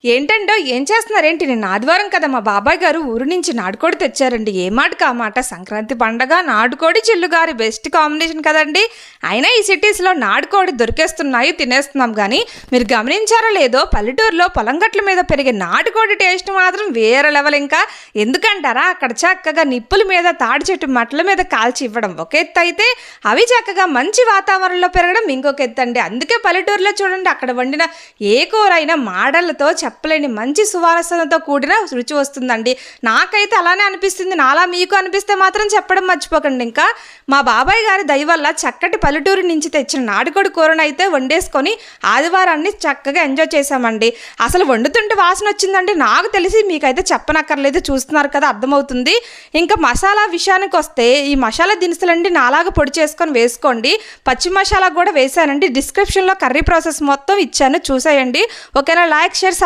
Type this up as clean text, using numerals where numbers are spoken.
ఏంటండో ఏం చేస్తున్నారేంటి? నిన్న ఆదివారం కదా, మా బాబాయ్ గారు ఊరు నుంచి నాటుకోడి తెచ్చారండి. ఏ మాటకు ఆ మాట, సంక్రాంతి పండగ నాటుకోడి చిల్లుగారి బెస్ట్ కాంబినేషన్ కదండి. అయినా ఈ సిటీస్లో నాటుకోడి దొరికేస్తున్నాయి, తినేస్తున్నాం. కానీ మీరు గమనించారో లేదో, పల్లెటూరులో పొలం గట్ల మీద పెరిగే నాటుకోడి టేస్ట్ మాత్రం వేరే లెవెల్. ఇంకా ఎందుకంటారా, అక్కడ చక్కగా నిప్పుల మీద తాడి చెట్టు మట్టల మీద కాల్చి ఇవ్వడం ఒక ఎత్తు అయితే, అవి చక్కగా మంచి వాతావరణంలో పెరగడం ఇంకొక ఎత్తు అండి. అందుకే పల్లెటూరులో చూడండి, అక్కడ వండిన ఏ కూర అయినా మాడలతో చెప్పలేని మంచి సువాసనతో కూడిన రుచి వస్తుందండి. నాకైతే అలానే అనిపిస్తుంది. నాలా మీకు అనిపిస్తే మాత్రం చెప్పడం మర్చిపోకండి. ఇంకా మా బాబాయ్ గారి దయ వల్ల చక్కటి పల్లెటూరు నుంచి తెచ్చిన నాటుకోడి కూరను అయితే వండేసుకొని ఆదివారాన్ని చక్కగా ఎంజాయ్ చేశామండి. అసలు వండుతుంటే వాసన వచ్చిందండి. నాకు తెలిసి మీకైతే చెప్పనక్కర్లేదు, చూస్తున్నారు కదా, అర్థమవుతుంది. ఇంకా మసాలా విషయానికి వస్తే, ఈ మసాలా దినుసులండి నాలాగా పొడి చేసుకొని వేసుకోండి. పచ్చి మసాలా కూడా వేసానండి. డిస్క్రిప్షన్లో కర్రీ ప్రాసెస్ మొత్తం ఇచ్చాను, చూసేయండి. ఓకేనా? Like, share,